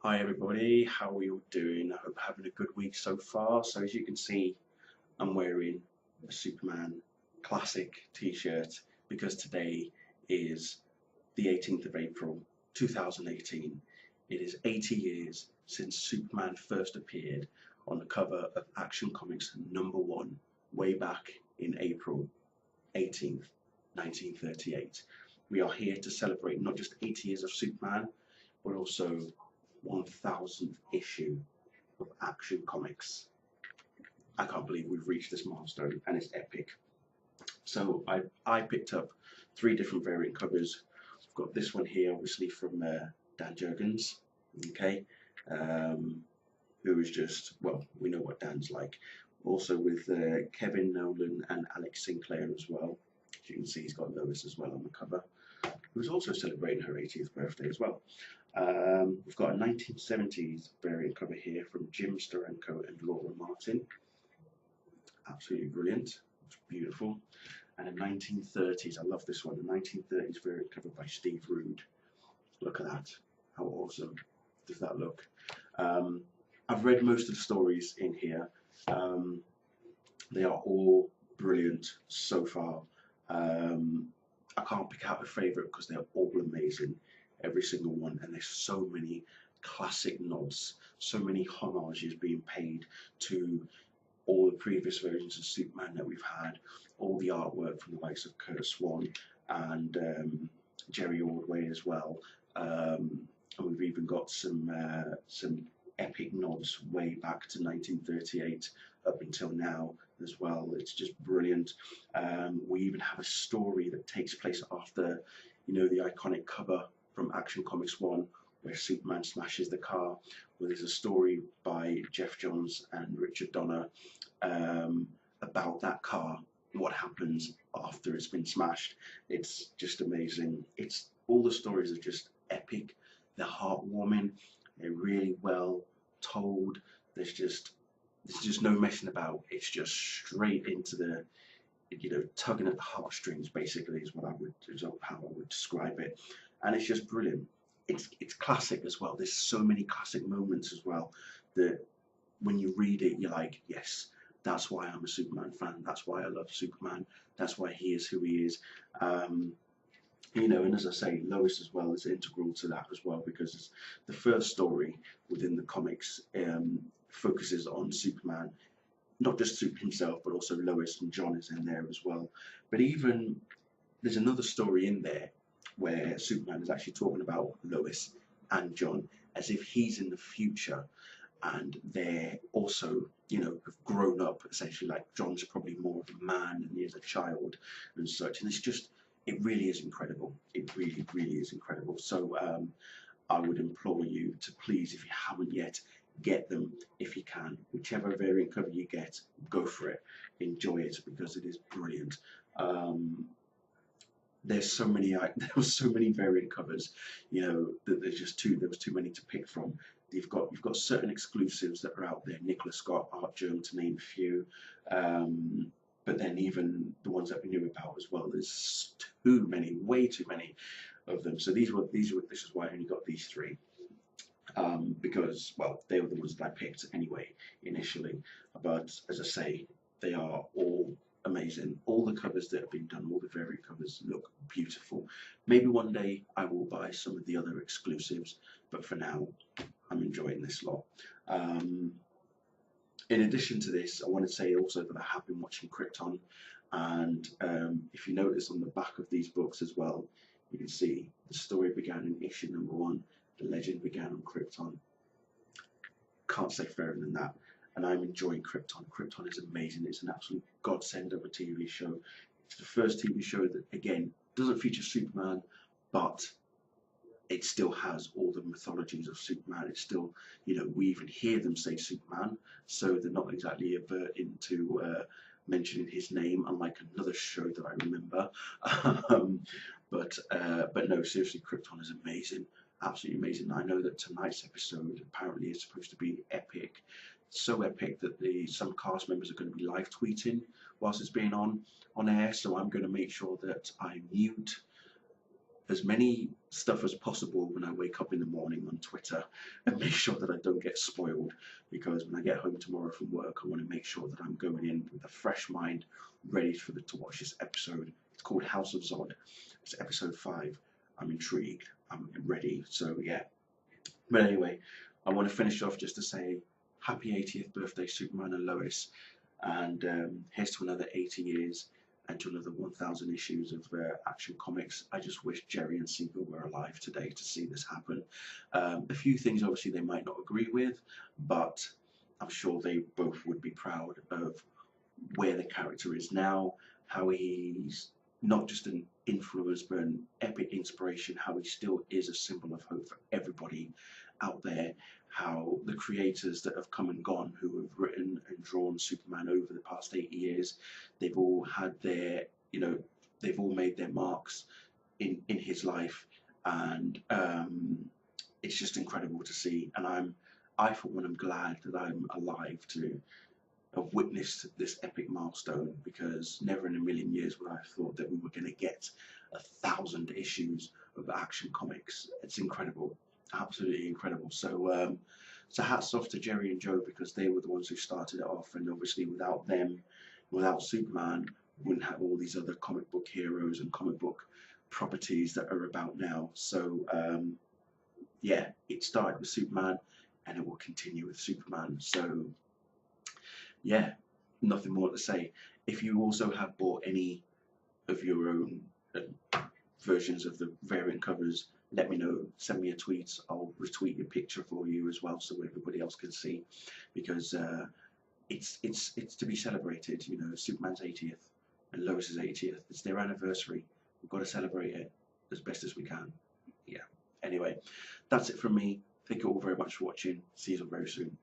Hi everybody, how are you all doing? I hope you're having a good week so far. So as you can see, I'm wearing a Superman classic t-shirt because today is the 18th of April 2018. It is 80 years since Superman first appeared on the cover of Action Comics #1 way back in April 18th, 1938. We are here to celebrate not just 80 years of Superman, but also 1000th issue of Action Comics. I can't believe we've reached this milestone, and it's epic. So I picked up 3 different variant covers. I've got this one here, obviously from Dan Jurgens, okay, who is just, well, we know what Dan's like. Also with Kevin Nolan and Alex Sinclair as well. As you can see, he's got Lois as well on the cover, who's also celebrating her 80th birthday as well. We've got a 1970s variant cover here from Jim Steranko and Laura Martin. Absolutely brilliant. It's beautiful. And a 1930s, I love this one, a 1930s variant cover by Steve Rude. Look at that. How awesome does that look? I've read most of the stories in here. They are all brilliant so far. I can't pick out a favourite because they're all amazing, every single one, and there's so many classic nods, so many homages being paid to all the previous versions of Superman that we've had, all the artwork from the likes of Kurt Swan and Jerry Ordway as well, and we've even got some epic nods way back to 1938 up until now as well. It's just brilliant. We even have a story that takes place after, you know, the iconic cover from Action Comics 1 where Superman smashes the car. Well, there's a story by Jeff Johns and Richard Donner about that car, what happens after it's been smashed. It's just amazing. It's all the stories are just epic. They're heartwarming. They're really well told. There's just no messing about. It's just straight into the, you know, tugging at the heartstrings. Basically, is how I would describe it. And it's just brilliant. It's classic as well. There's so many classic moments as well that when you read it, you're like, yes, that's why I'm a Superman fan. That's why I love Superman. That's why he is who he is. You know, and as I say, Lois as well is integral to that as well, because it's the first story within the comics focuses on Superman, not just Super himself, but also Lois, and John is in there as well. But even there's another story in there where Superman is actually talking about Lois and John as if he's in the future, and they're also, you know, have grown up essentially. Like John's probably more of a man than he is a child and such, and it's just, it really is incredible. It really, really is incredible. So I would implore you to please, if you haven't yet, get them if you can. Whichever variant cover you get, go for it. Enjoy it because it is brilliant. There's so many. There was so many variant covers, you know, that there was too many to pick from. You've got certain exclusives that are out there. Nicholas Scott, Art Germ, to name a few. But then even the ones that we knew about as well. There's too many, way too many of them. So this is why I only got these 3. Because, well, they were the ones that I picked anyway initially. But as I say, they are all amazing. All the covers that have been done, all the variant covers look beautiful. Maybe one day I will buy some of the other exclusives, but for now I'm enjoying this lot. In addition to this, I want to say also that I have been watching Krypton, and if you notice on the back of these books as well, you can see the story began in issue #1. The legend began on Krypton. Can't say fairer than that. And I'm enjoying Krypton. Krypton is amazing. It's an absolute godsend of a TV show. It's the first TV show that, again, doesn't feature Superman, but it still has all the mythologies of Superman. It's still, you know, we even hear them say Superman, so they're not exactly averting to mentioning his name, unlike another show that I remember. But no, seriously, Krypton is amazing. Absolutely amazing. I know that tonight's episode apparently is supposed to be epic. So epic that some cast members are going to be live tweeting whilst it's being on air. So I'm going to make sure that I mute as many stuff as possible when I wake up in the morning on Twitter, and make sure that I don't get spoiled, because when I get home tomorrow from work, I want to make sure that I'm going in with a fresh mind, ready to watch this episode. It's called House of Zod. It's episode 5. I'm intrigued. I'm ready. So yeah. But anyway, I want to finish off just to say happy 80th birthday, Superman and Lois, and here's to another 80 years and to another 1,000 issues of Action Comics. I just wish Jerry and Siegel were alive today to see this happen. A few things obviously they might not agree with, but I'm sure they both would be proud of where the character is now, how he's not just an influence but an epic inspiration, how he still is a symbol of hope for everybody out there, how the creators that have come and gone who have written and drawn Superman over the past 80 years, they've all had their, they've all made their marks in his life, and it's just incredible to see. And I for one am glad that I'm alive to have witnessed this epic milestone, because never in a million years would I have thought that we were going to get 1,000 issues of Action Comics. It's incredible, absolutely incredible. So hats off to Jerry and Joe, because they were the ones who started it off, and obviously without them, without Superman, we wouldn't have all these other comic book heroes and comic book properties that are about now. So yeah, it started with Superman and it will continue with Superman. So yeah, nothing more to say. If you also have bought any of your own versions of the variant covers, let me know. Send me a tweet. I'll retweet your picture for you as well, so everybody else can see, because it's to be celebrated. Superman's 80th and Lois's 80th. It's their anniversary. We've got to celebrate it as best as we can. Yeah. Anyway, that's it from me. Thank you all very much for watching. See you all very soon.